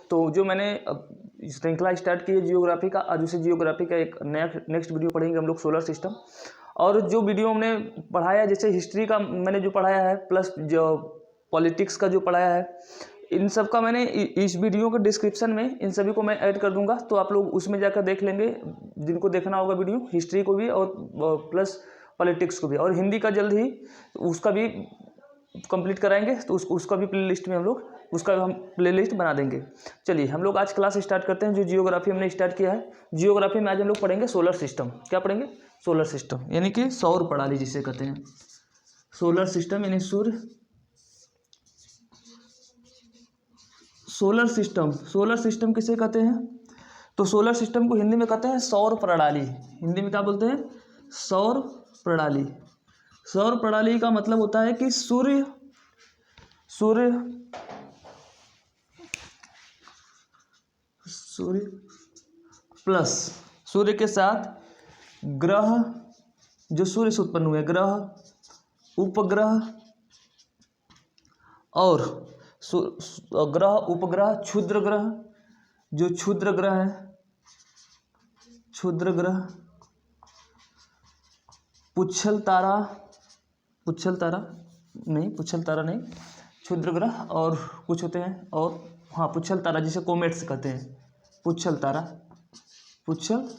तो जो मैंने श्रृंखला स्टार्ट की है जियोग्राफी का, आज उसे जियोग्राफी का एक नया नेक्स्ट वीडियो पढ़ेंगे हम लोग सोलर सिस्टम। और जो वीडियो हमने पढ़ाया, जैसे हिस्ट्री का मैंने जो पढ़ाया है प्लस जो पॉलिटिक्स का जो पढ़ाया है, इन सब का मैंने इस वीडियो के डिस्क्रिप्शन में इन सभी को मैं ऐड कर दूंगा, तो आप लोग उसमें जाकर देख लेंगे जिनको देखना होगा वीडियो, हिस्ट्री को भी और प्लस पॉलिटिक्स को भी। और हिंदी का जल्द ही उसका भी कंप्लीट कराएंगे, तो उसका भी प्लेलिस्ट में हम लोग उसका हम प्लेलिस्ट बना देंगे। चलिए हम लोग आज क्लास स्टार्ट करते हैं। जो जियोग्राफी हमने स्टार्ट किया है, जियोग्राफी में आज हम लोग पढ़ेंगे सोलर सिस्टम। क्या पढ़ेंगे? सोलर सिस्टम, यानी कि सौर प्रणाली जिसे कहते हैं। सोलर सिस्टम यानी सूर्य। सोलर सिस्टम, सोलर सिस्टम किसे कहते हैं? तो सोलर सिस्टम को हिंदी में कहते हैं सौर प्रणाली। हिंदी में क्या बोलते हैं? सौर प्रणाली। सौर प्रणाली का मतलब होता है कि सूर्य प्लस सूर्य के साथ ग्रह, जो सूर्य से उत्पन्न हुए ग्रह, उपग्रह और ग्रह, उपग्रह, क्षुद्र ग्रह, जो क्षुद्र ग्रह है, क्षुद्र ग्रह, पुच्छल तारा नहीं, क्षुद्र ग्रह और कुछ होते हैं, और हाँ पुच्छल तारा जिसे कोमेट्स कहते हैं, पुच्छल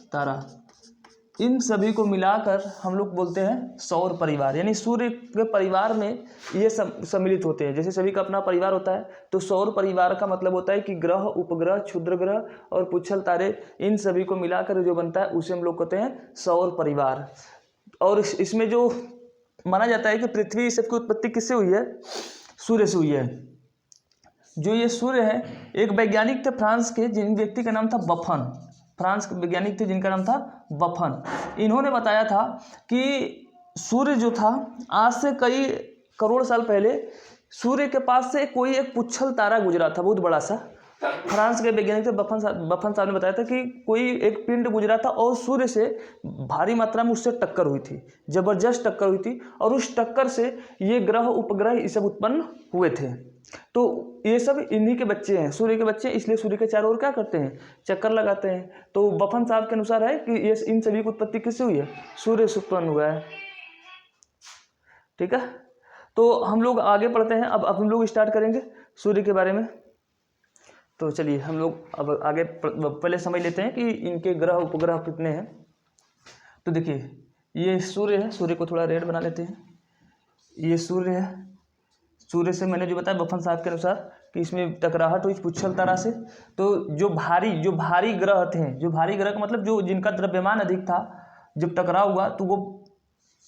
तारा, इन सभी को मिलाकर हम लोग बोलते हैं सौर परिवार। यानी सूर्य के परिवार में ये सम्मिलित होते हैं। जैसे सभी का अपना परिवार होता है, तो सौर परिवार का मतलब होता है कि ग्रह, उपग्रह, क्षुद्र ग्रह और पुच्छल तारे, इन सभी को मिलाकर जो बनता है उसे हम लोग कहते हैं सौर परिवार। और इसमें जो माना जाता है कि पृथ्वी सबकी उत्पत्ति किससे हुई है? सूर्य से हुई है। जो ये सूर्य है, एक वैज्ञानिक थे फ्रांस के, जिन व्यक्ति का नाम था बफन। फ्रांस के वैज्ञानिक थे जिनका नाम था बफन। इन्होंने बताया था कि सूर्य जो था, आज से कई करोड़ साल पहले सूर्य के पास से कोई एक पुच्छल तारा गुजरा था, बहुत बड़ा सा। फ्रांस के वैज्ञानिक थे बफन साहब ने बताया था कि कोई एक पिंड गुजरा था और सूर्य से भारी मात्रा में उससे टक्कर हुई थी, जबरदस्त टक्कर हुई थी, और उस टक्कर से ये ग्रह, उपग्रह ये सब उत्पन्न हुए थे। तो ये सब इन्हीं के बच्चे हैं, सूर्य के बच्चे, इसलिए सूर्य के चारों ओर क्या करते हैं? चक्कर लगाते हैं। तो बफन साहब के अनुसार है कि ये इन सभी की उत्पत्ति किससे हुई है? सूर्य से उत्पन्न हुआ है। ठीक है, तो हम लोग आगे पढ़ते हैं। अब हम लोग स्टार्ट करेंगे सूर्य के बारे में। तो चलिए हम लोग अब आगे पहले समझ लेते हैं कि इनके ग्रह, उपग्रह कितने हैं। तो देखिए ये सूर्य है, सूर्य को थोड़ा रेड बना लेते हैं। ये सूर्य है। सूर्य से मैंने जो बताया बफन साहब के अनुसार कि इसमें टकराहट हुई पुच्छल तारा से, तो जो भारी ग्रह थे, जो भारी ग्रह का मतलब जो जिनका द्रव्यमान अधिक था, जब टकराव हुआ तो वो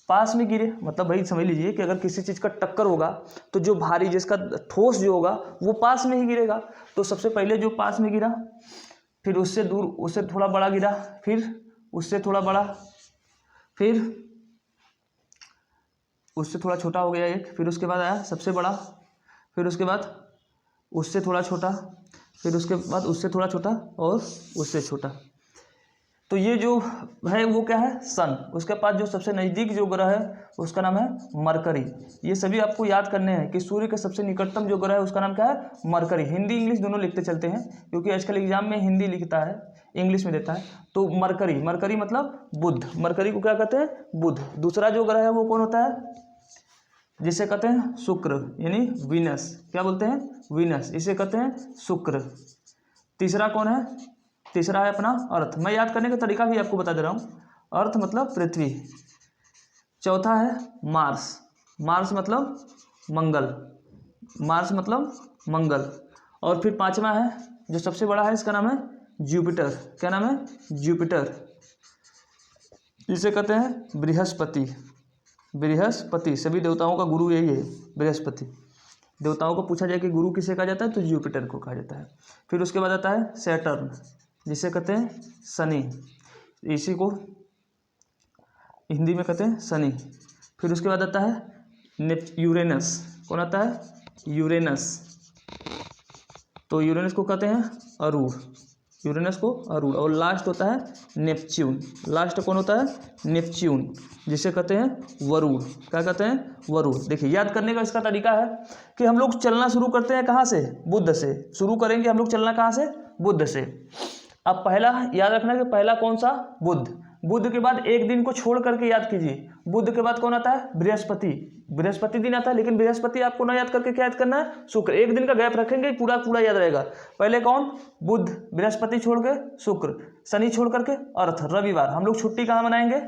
पास में गिरे। मतलब भाई समझ लीजिए कि अगर किसी चीज़ का टक्कर होगा तो जो भारी, जिसका ठोस जो होगा वो पास में ही गिरेगा। तो सबसे पहले जो पास में गिरा, फिर उससे दूर, उससे थोड़ा बड़ा गिरा, फिर उससे थोड़ा बड़ा, फिर उससे थोड़ा छोटा हो गया एक, फिर उसके बाद आया सबसे बड़ा, फिर उसके बाद उससे थोड़ा छोटा, फिर उसके बाद उससे थोड़ा छोटा और उससे छोटा। तो ये जो है वो क्या है? सन। उसके पास जो सबसे नज़दीक जो ग्रह है उसका नाम है मरकरी। ये सभी आपको याद करने हैं कि सूर्य के सबसे निकटतम जो ग्रह है उसका नाम क्या है? मरकरी। हिंदी इंग्लिश दोनों लिखते चलते हैं, क्योंकि आजकल एग्जाम में हिंदी लिखता है, इंग्लिश में देता है। तो मरकरी, मरकरी मतलब बुध। मरकरी को क्या कहते हैं? बुध। दूसरा जो ग्रह है वो कौन होता है? जिसे कहते हैं शुक्र, यानी वीनस। क्या बोलते हैं? वीनस, इसे कहते हैं शुक्र। तीसरा कौन है? तीसरा है अपना अर्थ। मैं याद करने का तरीका भी आपको बता दे रहा हूँ। अर्थ मतलब पृथ्वी। चौथा है मार्स। मार्स मतलब मंगल। मार्स मतलब मंगल। और फिर पांचवा है जो सबसे बड़ा है, इसका नाम है जुपिटर। क्या नाम है? जुपिटर। इसे कहते हैं बृहस्पति। बृहस्पति, सभी देवताओं का गुरु यही है, बृहस्पति। देवताओं को पूछा जाए कि गुरु किसे कहा जाता है, तो जुपिटर को कहा जाता है। फिर उसके बाद आता है सैटर्न, जिसे कहते हैं शनि। इसी को हिंदी में कहते हैं शनि। फिर उसके बाद आता है यूरेनस। कौन आता है? यूरेनस। तो यूरेनस को कहते हैं अरूण। यूरेनस को अरूण, और लास्ट होता है नेपच्यून। लास्ट कौन होता है? नेपच्यून, जिसे कहते हैं वरुण। क्या कहते हैं? वरुण। देखिए याद करने का इसका तरीका है कि हम लोग चलना शुरू करते हैं कहाँ से? बुध से शुरू करेंगे हम लोग चलना, कहाँ से? बुध से। अब पहला याद रखना कि पहला कौन सा? बुध। बुध के बाद एक दिन को छोड़ करके याद कीजिए, बुध के बाद कौन आता है? बृहस्पति। बृहस्पति दिन आता है, लेकिन बृहस्पति आपको ना याद करके क्या याद करना है? शुक्र। एक दिन का गैप रखेंगे, पूरा पूरा याद रहेगा। पहले कौन? बुध, बृहस्पति छोड़ के शुक्र, शनि छोड़ करके अर्थ, रविवार। हम लोग छुट्टी कहाँ मनाएंगे?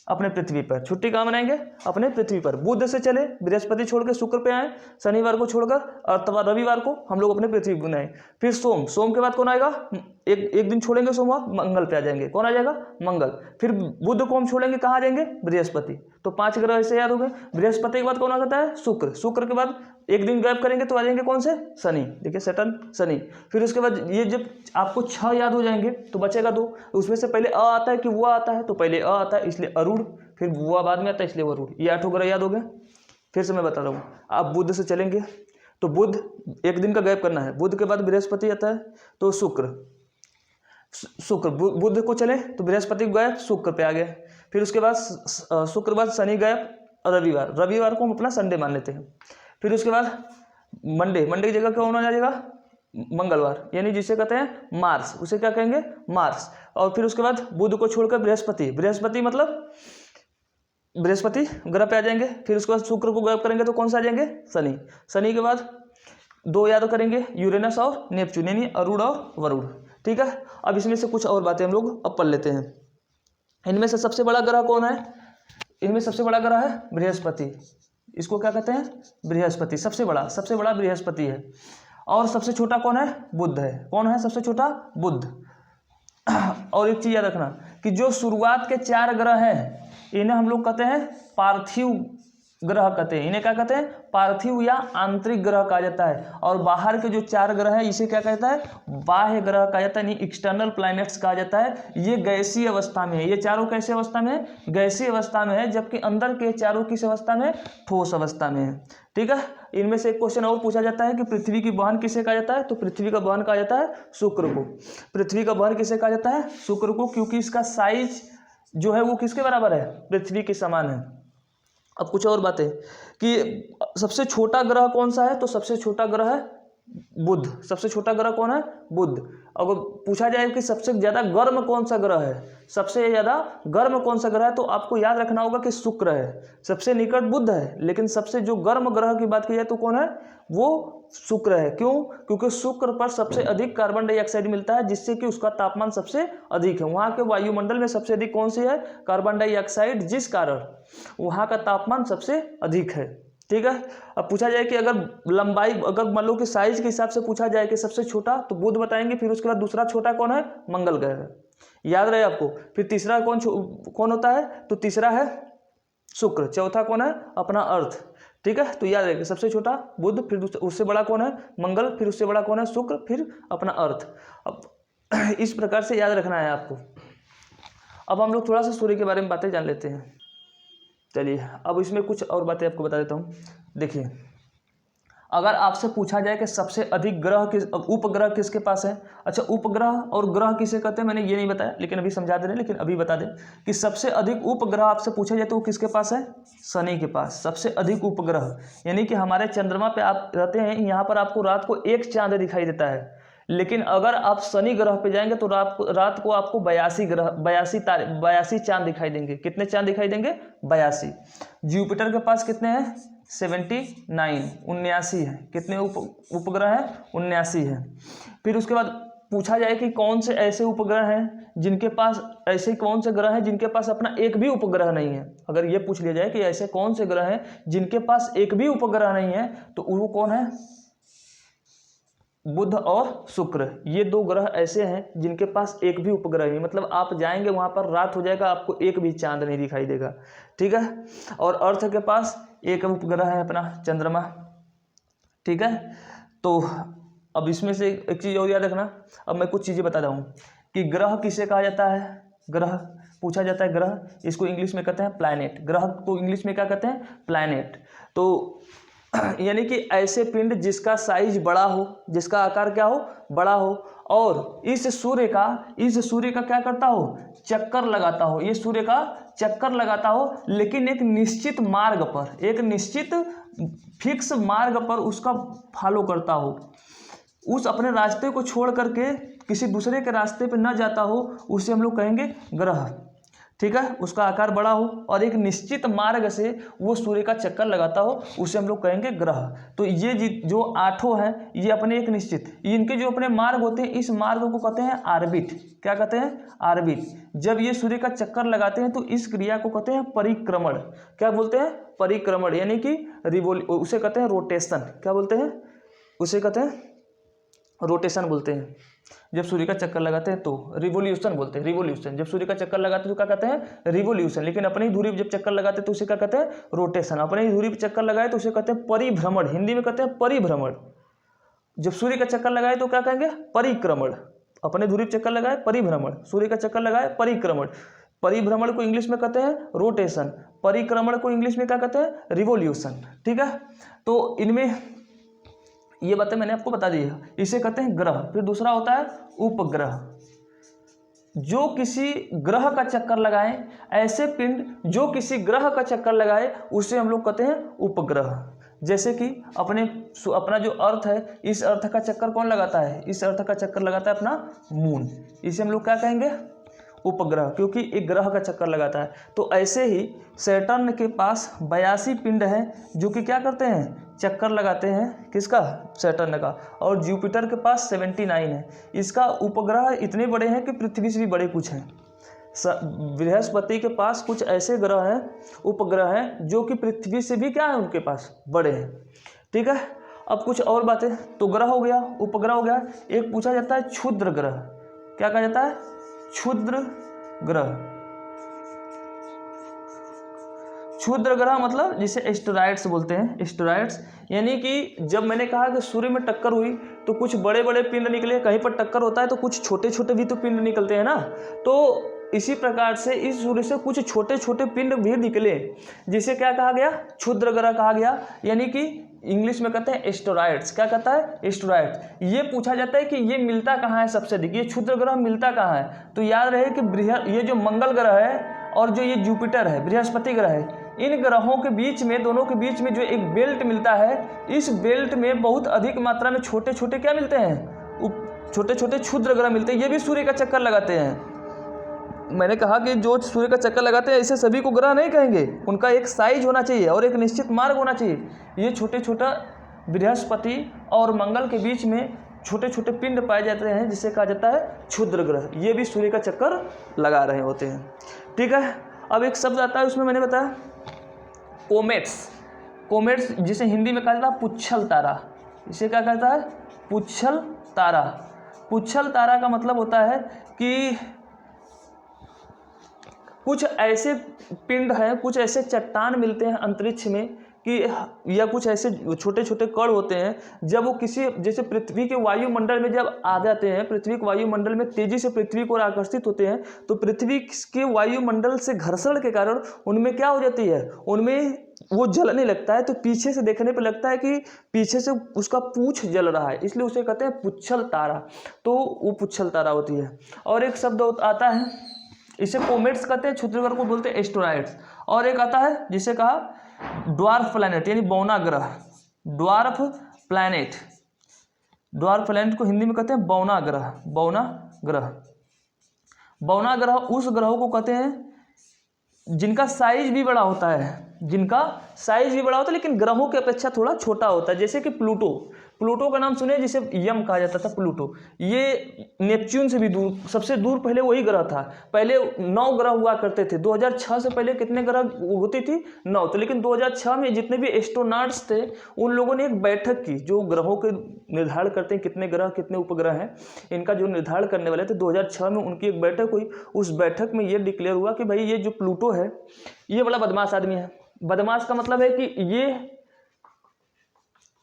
अपने पृथ्वी पर। छुट्टी कहाँ मनाएंगे? अपने पृथ्वी पर। बुध से चले, बृहस्पति छोड़ के शुक्र पे आए, शनिवार को छोड़कर अर्थवार रविवार को हम लोग अपने पृथ्वी पर बनाए। फिर सोम, सोम के बाद कौन आएगा? एक दिन छोड़ेंगे सोमवार, मंगल पे आ जाएंगे। कौन आ जाएगा? मंगल। फिर बुध को हम छोड़ेंगे, कहाँ आ जाएंगे? बृहस्पति। तो 5 ग्रह ऐसे याद हो गए। बृहस्पति के बाद कौन आ जाता है? शुक्र। शुक्र के बाद एक दिन गैप करेंगे तो आ जाएंगे कौन से? शनि। देखिए सैटर्न, शनि। फिर उसके बाद ये जब आपको 6 याद हो जाएंगे तो बचेगा 2। उसमें से पहले अ आता है कि वो आता है? तो पहले अ आता है, इसलिए अरूण। फिर वो बाद में आता है, इसलिए वरुण। ये 8 ग्रह याद हो गए। फिर से मैं बता रहा हूँ, आप बुध से चलेंगे तो बुध, एक दिन का गैप करना है। बुध के बाद बृहस्पति आता है तो शुक्र। शुक्र, बुध को चले तो बृहस्पति गैप, शुक्र पे आ गए। फिर उसके बाद शुक्र बाद शनि गैप, रविवार। रविवार को हम अपना संडे मान लेते हैं। फिर उसके बाद मंडे, मंडे की जगह कौन आ जाएगा? मंगलवार, यानी जिसे कहते हैं मार्स, उसे क्या कहेंगे? मार्स। और फिर उसके बाद बुध को छोड़कर बृहस्पति। बृहस्पति मतलब बृहस्पति ग्रह पे आ जाएंगे। फिर उसके बाद शुक्र को गैप करेंगे तो कौन सा आ जाएंगे? शनि। शनि के बाद 2 याद करेंगे, यूरेनस और नेपच्यून, यानी अरूण और वरुण। ठीक है। अब इसमें से कुछ और बातें हम लोग अब पढ़ लेते हैं। इनमें से सबसे बड़ा ग्रह कौन है? इनमें सबसे बड़ा ग्रह है बृहस्पति। इसको क्या कहते हैं? बृहस्पति। सबसे बड़ा बृहस्पति है। और सबसे छोटा कौन है? बुध है। कौन है सबसे छोटा? बुध। और एक चीज याद रखना कि जो शुरुआत के 4 ग्रह हैं, इन्हें हम लोग कहते हैं पार्थिव ग्रह कहते हैं। इन्हें क्या कहते हैं? पार्थिव या आंतरिक ग्रह कहा जाता है। और बाहर के जो 4 ग्रह हैं, इसे क्या कहता है? बाह्य ग्रह कहा जाता है, यानी एक्सटर्नल प्लैनेट्स कहा जाता है। ये गैसीय अवस्था में है। ये चारों कैसी अवस्था में है? गैसीय अवस्था में है। जबकि अंदर के चारों किस अवस्था में? ठोस अवस्था में है। ठीक है। इनमें से एक क्वेश्चन और पूछा जाता है कि पृथ्वी की बहन किसे कहा जाता है? तो पृथ्वी का बहन कहा जाता है शुक्र को। पृथ्वी का बहन किसे कहा जाता है? शुक्र को, क्योंकि इसका साइज जो है वो किसके बराबर है? पृथ्वी के समान है। अब कुछ और बातें कि सबसे छोटा ग्रह कौन सा है? तो सबसे छोटा ग्रह है बुध। सबसे छोटा ग्रह कौन है? बुध। अगर पूछा जाए कि सबसे ज्यादा गर्म कौन सा ग्रह है, सबसे ज्यादा गर्म कौन सा ग्रह है, तो आपको याद रखना होगा कि शुक्र है। सबसे निकट बुध है, लेकिन सबसे जो गर्म ग्रह की बात की जाए तो कौन है? वो शुक्र है। क्यों? क्योंकि शुक्र पर सबसे अधिक कार्बन डाइऑक्साइड मिलता है, जिससे कि उसका तापमान सबसे अधिक है। वहां के वायुमंडल में सबसे अधिक कौन सी है? कार्बन डाइऑक्साइड, जिस कारण वहां का तापमान सबसे अधिक है। ठीक है। अब पूछा जाए कि अगर लंबाई, अगर मान लो कि साइज के हिसाब से पूछा जाए कि सबसे छोटा, तो बुध बताएंगे। फिर उसके बाद दूसरा छोटा कौन है? मंगल ग्रह है। याद रहे आपको। फिर तीसरा कौन होता है? तो तीसरा है शुक्र। चौथा कौन है? अपना अर्थ। ठीक है। तो याद रखिए, सबसे छोटा बुध, फिर उससे बड़ा कौन है? मंगल, फिर उससे बड़ा कौन है? शुक्र, फिर अपना अर्थ। अब इस प्रकार से याद रखना है आपको। अब हम लोग थोड़ा सा सूर्य के बारे में बातें जान लेते हैं। चलिए अब इसमें कुछ और बातें आपको बता देता हूँ। देखिए, अगर आपसे पूछा जाए कि सबसे अधिक ग्रह किस, उपग्रह किसके पास है? अच्छा, उपग्रह और ग्रह किसे कहते हैं मैंने ये नहीं बताया, लेकिन अभी समझा दे रहे हैं। लेकिन अभी बता दें कि सबसे अधिक उपग्रह आपसे पूछा जाए तो वो किसके पास है? शनि के पास। सबसे अधिक उपग्रह, यानी कि हमारे चंद्रमा पे आप रहते हैं, यहाँ पर आपको रात को एक चांद दिखाई देता है। लेकिन अगर आप शनि ग्रह पे जाएंगे तो रात को आपको 82 चांद दिखाई देंगे। कितने चांद दिखाई देंगे? 82। जुपिटर के पास कितने हैं? 79, 79 है। कितने उपग्रह हैं? 79 है। फिर उसके बाद पूछा जाए कि कौन से ऐसे उपग्रह हैं जिनके पास, ऐसे कौन से ग्रह हैं जिनके पास अपना एक भी उपग्रह नहीं है। अगर ये पूछ लिया जाए कि ऐसे कौन से ग्रह हैं जिनके पास एक भी उपग्रह नहीं है, तो वो कौन है? बुध और शुक्र। ये 2 ग्रह ऐसे हैं जिनके पास एक भी उपग्रह नहीं, मतलब आप जाएंगे वहां पर रात हो जाएगा, आपको एक भी चांद नहीं दिखाई देगा। ठीक है। और अर्थ के पास एक उपग्रह है, अपना चंद्रमा। ठीक है। तो अब इसमें से एक चीज और याद रखना। अब मैं कुछ चीजें बता रहा हूँ कि ग्रह किसे कहा जाता है? ग्रह पूछा जाता है, ग्रह इसको इंग्लिश में कहते हैं प्लैनेट। ग्रह को इंग्लिश में क्या कहते हैं? प्लैनेट। तो यानी कि ऐसे पिंड जिसका साइज बड़ा हो, जिसका आकार क्या हो, बड़ा हो, और इस सूर्य का क्या करता हो, चक्कर लगाता हो, ये सूर्य का चक्कर लगाता हो, लेकिन एक निश्चित मार्ग पर, एक निश्चित फिक्स मार्ग पर उसका फॉलो करता हो, उस अपने रास्ते को छोड़ करके किसी दूसरे के रास्ते पे न जाता हो, उसे हम लोग कहेंगे ग्रह। ठीक है, उसका आकार बड़ा हो और एक निश्चित मार्ग से वो सूर्य का चक्कर लगाता हो, उसे हम लोग कहेंगे ग्रह। तो ये जो आठों हैं, ये अपने एक निश्चित, इनके जो अपने मार्ग होते हैं, इस मार्ग को कहते हैं ऑर्बिट। क्या कहते हैं, ऑर्बिट। जब ये सूर्य का चक्कर लगाते हैं तो इस क्रिया को कहते हैं परिक्रमण। क्या बोलते हैं, परिक्रमण, यानी कि उसे कहते हैं रोटेशन। क्या बोलते हैं, उसे कहते हैं रोटेशन बोलते हैं। जब सूर्य का चक्कर लगाते हैं तो रिवोल्यूशन बोलते हैं, रिवोल्यूशन। जब सूर्य का चक्कर लगाते हैं तो क्या कहते हैं, रिवोल्यूशन। लेकिन अपनी धुरी पर जब चक्कर लगाते हैं तो उसे क्या कहते हैं, रोटेशन। अपनी धुरी पर चक्कर लगाए तो उसे कहते हैं परिभ्रमण, हिंदी में कहते हैं परिभ्रमण। जब सूर्य का चक्कर लगाए तो क्या कहेंगे, परिक्रमण। अपने धुरी पर चक्कर लगाए परिभ्रमण, सूर्य का चक्कर लगाए परिक्रमण। परिभ्रमण को इंग्लिश में कहते हैं रोटेशन, परिक्रमण को इंग्लिश में क्या कहते हैं, रिवोल्यूशन। ठीक है, तो इनमें ये बातें मैंने आपको बता दी है, इसे कहते हैं ग्रह। फिर दूसरा होता है उपग्रह। जो किसी ग्रह का चक्कर लगाए, ऐसे पिंड जो किसी ग्रह का चक्कर लगाए, उसे हम लोग कहते हैं उपग्रह। जैसे कि अपना जो अर्थ है, इस अर्थ का चक्कर कौन लगाता है, इस अर्थ का चक्कर लगाता है अपना मून। इसे हम लोग क्या कहेंगे, उपग्रह, क्योंकि एक ग्रह का चक्कर लगाता है। तो ऐसे ही सैटर्न के पास 82 पिंड हैं जो कि क्या करते हैं, चक्कर लगाते हैं, किसका, सैटर्न का। और जुपिटर के पास 79 है। इसका उपग्रह इतने बड़े हैं कि पृथ्वी से भी बड़े कुछ हैं। बृहस्पति के पास कुछ ऐसे ग्रह हैं, उपग्रह हैं, जो कि पृथ्वी से भी क्या है, उनके पास बड़े हैं। ठीक है, अब कुछ और बातें। तो ग्रह हो गया, उपग्रह हो गया। एक पूछा जाता है क्षुद्र ग्रह। क्या कहा जाता है, क्षुद्र ग्रह। क्षुद्र ग्रह मतलब जिसे एस्टेरॉइड्स बोलते हैं, एस्टेरॉइड्स। यानी कि जब मैंने कहा कि सूर्य में टक्कर हुई तो कुछ बड़े बड़े पिंड निकले, कहीं पर टक्कर होता है तो कुछ छोटे छोटे भी तो पिंड निकलते हैं ना। तो इसी प्रकार से इस सूर्य से कुछ छोटे छोटे पिंड भी निकले, जिसे क्या कहा गया, क्षुद्र ग्रह कहा गया। यानी कि इंग्लिश में कहते हैं एस्टेरॉइड्स। क्या कहता है, एस्टेरॉइड्स। ये पूछा जाता है कि ये मिलता कहाँ है सबसे अधिक, ये क्षुद्र ग्रह मिलता कहाँ है। तो याद रहे कि ये जो मंगल ग्रह है और जो ये जुपिटर है, बृहस्पति ग्रह है, इन ग्रहों के बीच में, दोनों के बीच में जो एक बेल्ट मिलता है, इस बेल्ट में बहुत अधिक मात्रा में छोटे छोटे क्या मिलते हैं, छोटे छोटे क्षुद्र ग्रह मिलते हैं। ये भी सूर्य का चक्कर लगाते हैं। मैंने कहा कि जो सूर्य का चक्कर लगाते हैं, इसे सभी को ग्रह नहीं कहेंगे, उनका एक साइज होना चाहिए और एक निश्चित मार्ग होना चाहिए। ये छोटे छोटा बृहस्पति और मंगल के बीच में छोटे छोटे पिंड पाए जाते हैं, जिसे कहा जाता है क्षुद्र ग्रह। ये भी सूर्य का चक्कर लगा रहे होते हैं। ठीक है, अब एक शब्द आता है उसमें, मैंने बताया कोमेट्स। कोमेट्स जिसे हिंदी में कहा जाता है पुच्छल तारा। इसे क्या कहता है, पुच्छल तारा। पुच्छल तारा का मतलब होता है कि कुछ ऐसे पिंड हैं, कुछ ऐसे चट्टान मिलते हैं अंतरिक्ष में कि, या कुछ ऐसे छोटे छोटे कण होते हैं, जब वो किसी, जैसे पृथ्वी के वायुमंडल में जब आ जाते हैं, पृथ्वी के वायुमंडल में तेजी से पृथ्वी को आकर्षित होते हैं, तो पृथ्वी के वायुमंडल से घर्षण के कारण उनमें क्या हो जाती है, उनमें वो जलने लगता है। तो पीछे से देखने पर लगता है कि पीछे से उसका पूंछ जल रहा है, इसलिए उसे कहते हैं पुच्छल तारा। तो वो पुच्छल तारा होती है। और एक शब्द आता है, इसे कोमेट्स कहते हैं, क्षुद्र ग्रह को बोलते हैं एस्टेरॉइड्स। और एक आता है जिसे कहा ड्वार्फ प्लैनेट, यानी बौना ग्रह। ड्वार्फ प्लैनेट, ड्वार्फ प्लैनेट को हिंदी में कहते हैं बौना ग्रह। बौना ग्रह, बौना ग्रह उस ग्रहों को कहते हैं जिनका साइज भी बड़ा होता है, जिनका साइज भी बड़ा होता है, लेकिन ग्रहों की अपेक्षा थोड़ा छोटा होता है। जैसे कि प्लूटो, प्लूटो का नाम सुने, जिसे यम कहा जाता था, प्लूटो। ये नेपच्यून से भी दूर, सबसे दूर पहले वही ग्रह था। पहले 9 ग्रह हुआ करते थे। 2006 से पहले कितने ग्रह होती थी, 9। तो लेकिन 2006 में जितने भी एस्ट्रोनॉट्स थे, उन लोगों ने एक बैठक की, जो ग्रहों के निर्धारण करते हैं कितने ग्रह कितने उपग्रह हैं, इनका जो निर्धारण करने वाले थे, 2006 में उनकी एक बैठक हुई। उस बैठक में ये डिक्लेयर हुआ कि भाई ये जो प्लूटो है, ये बड़ा बदमाश आदमी है। बदमाश का मतलब है कि ये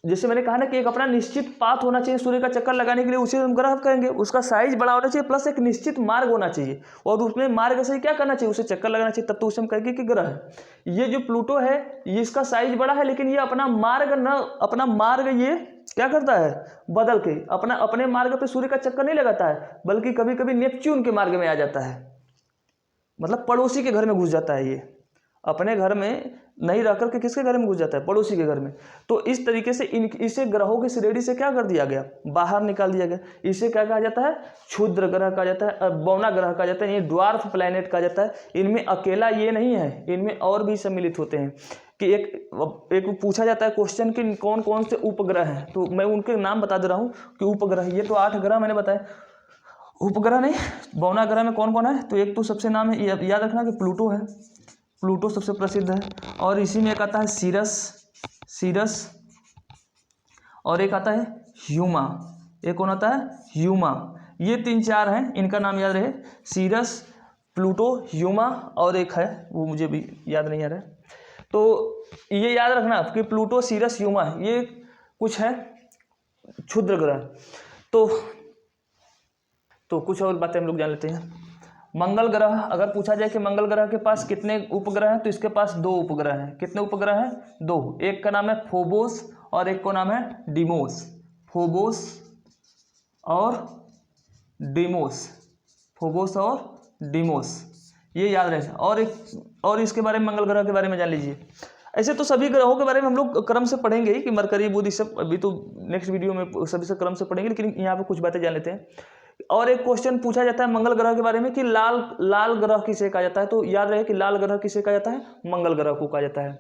जैसे मैंने कहा ना कि एक अपना निश्चित पाथ होना चाहिए सूर्य का चक्कर लगाने के लिए, उसे हम ग्रह कहेंगे। उसका साइज बड़ा होना चाहिए प्लस एक निश्चित मार्ग होना चाहिए, और उसमें मार्ग से क्या करना चाहिए, उसे चक्कर लगाना चाहिए, तब तो उसे हम कहेंगे कि ग्रह है। ये जो प्लूटो है ये इसका साइज बड़ा है, लेकिन ये अपना मार्ग ये क्या करता है, बदल के अपने मार्ग पे सूर्य का चक्कर नहीं लगाता है, बल्कि कभी कभी नेपच्यून के मार्ग में आ जाता है, मतलब पड़ोसी के घर में घुस जाता है। ये अपने घर में नहीं रह करके किसके घर में घुस जाता है, पड़ोसी के घर में। तो इस तरीके से इसे ग्रहों की श्रेणी से क्या कर दिया गया, बाहर निकाल दिया गया। इसे क्या कहा जाता है, क्षुद्र ग्रह कहा जाता है, बौना ग्रह कहा जाता है, ये ड्वार्फ प्लैनेट कहा जाता है। इनमें अकेला ये नहीं है, इनमें और भी सम्मिलित होते हैं। कि एक पूछा जाता है क्वेश्चन कि कौन कौन से उपग्रह हैं, तो मैं उनके नाम बता दे रहा हूँ कि उपग्रह, ये तो 8 ग्रह मैंने बताया, उपग्रह नहीं, बौना ग्रह में कौन कौन है। तो एक तो सबसे नाम है याद रखना कि प्लूटो है, प्लूटो सबसे प्रसिद्ध है, और इसी में एक आता है सीरस, और एक आता है ह्यूमा। एक कौन आता है, ह्यूमा। ये 3-4 हैं, इनका नाम याद रहे, सीरस, प्लूटो, ह्यूमा, और एक है वो मुझे भी याद नहीं आ रहा है। तो ये याद रखना कि प्लूटो, सीरस, ह्यूमा ये कुछ है क्षुद्र ग्रह। तो कुछ और बातें हम लोग जान लेते हैं। मंगल ग्रह, अगर पूछा जाए कि मंगल ग्रह के पास कितने उपग्रह हैं, तो इसके पास 2 उपग्रह हैं। कितने उपग्रह हैं, 2। एक का नाम है फोबोस और एक का नाम है डिमोस। फोबोस और डिमोस, फोबोस और डिमोस, ये याद रहे। और इसके बारे में, मंगल ग्रह के बारे में जान लीजिए। ऐसे तो सभी ग्रहों के बारे में हम लोग क्रम से पढ़ेंगे ही कि मरकरी, बुध, सब अभी तो नेक्स्ट वीडियो में सभी से क्रम से पढ़ेंगे, लेकिन यहाँ पे कुछ बातें जान लेते हैं। और एक क्वेश्चन पूछा जाता है मंगल ग्रह के बारे में कि लाल ग्रह किसे कहा जाता है, तो याद रहे कि लाल ग्रह किसे कहा जाता है, मंगल ग्रह को कहा जाता है।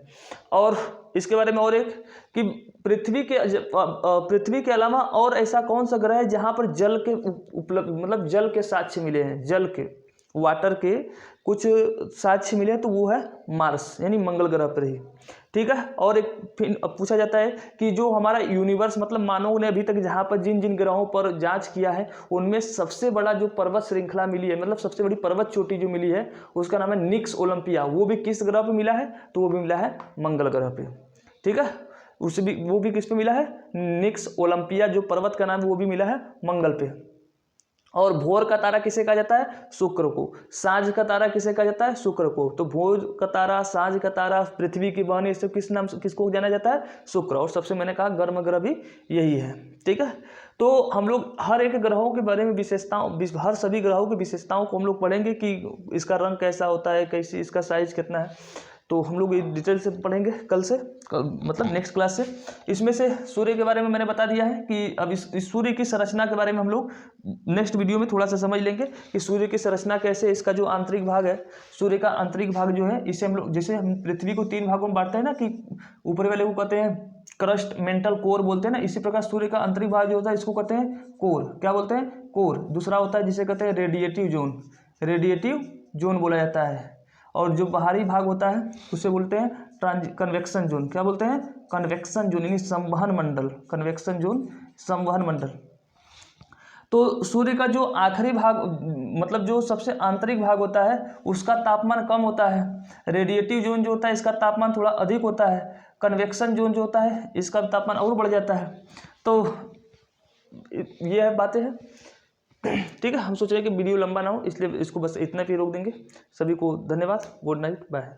और इसके बारे में और एक कि पृथ्वी के अलावा और ऐसा कौन सा ग्रह है जहां पर जल के उपलब्ध, मतलब जल के साक्ष्य मिले हैं, जल के, वाटर के कुछ साक्ष्य मिले हैं, तो वो है मार्स, यानी मंगल ग्रह पर ही। ठीक है। और एक फिर पूछा जाता है कि जो हमारा यूनिवर्स, मतलब मानव ने अभी तक जहाँ पर जिन जिन ग्रहों पर जांच किया है, उनमें सबसे बड़ा जो पर्वत श्रृंखला मिली है, मतलब सबसे बड़ी पर्वत चोटी जो मिली है, उसका नाम है निक्स ओलंपिया। वो भी किस ग्रह पे मिला है, तो वो भी मिला है मंगल ग्रह पे। ठीक है। वो भी किस पे मिला है, निक्स ओलंपिया जो पर्वत का नाम है, वो भी मिला है मंगल पे। और भोर का तारा किसे कहा जाता है, शुक्र को। सांझ का तारा किसे कहा जाता है, शुक्र को। तो भोर का तारा, सांझ का तारा, पृथ्वी की बहन, ये सब किसको जाना जाता है, शुक्र। और सबसे मैंने कहा गर्म ग्रह भी यही है। ठीक है। तो हम लोग हर एक ग्रहों के बारे में विशेषताओं, हर सभी ग्रहों की विशेषताओं को हम लोग पढ़ेंगे कि इसका रंग कैसा होता है, कैसी इसका साइज कितना है। तो हम लोग ये डिटेल से पढ़ेंगे मतलब नेक्स्ट क्लास से। इसमें से सूर्य के बारे में मैंने बता दिया है कि अब इस सूर्य की संरचना के बारे में हम लोग नेक्स्ट वीडियो में थोड़ा सा समझ लेंगे कि सूर्य की संरचना कैसे, इसका जो आंतरिक भाग है, सूर्य का आंतरिक भाग जो है, इसे हम लोग, जैसे हम पृथ्वी को 3 भागों में बांटते हैं ना, कि ऊपर वाले को कहते हैं क्रस्ट, मेंटल कोर बोलते हैं ना, इसी प्रकार सूर्य का आंतरिक भाग जो होता है, इसको कहते हैं कोर। क्या बोलते हैं, कोर। दूसरा होता है जिसे कहते हैं रेडिएटिव जोन, रेडिएटिव जोन बोला जाता है। और जो बाहरी भाग होता है उसे बोलते हैं कन्वेक्शन जोन। क्या बोलते हैं, कन्वेक्शन जोन, यानी संवहन मंडल, कन्वेक्शन जोन, संवहन मंडल। तो सूर्य का जो आखिरी भाग, मतलब जो सबसे आंतरिक भाग होता है, उसका तापमान कम होता है। रेडिएटिव जोन जो होता है, इसका तापमान थोड़ा अधिक होता है। कन्वेक्शन जोन जो होता है, इसका तापमान और बढ़ जाता है। तो ये है बातें हैं। ठीक है। हम सोच रहे हैं कि वीडियो लंबा ना हो, इसलिए इसको बस इतना भी रोक देंगे। सभी को धन्यवाद, गुड नाइट, बाय।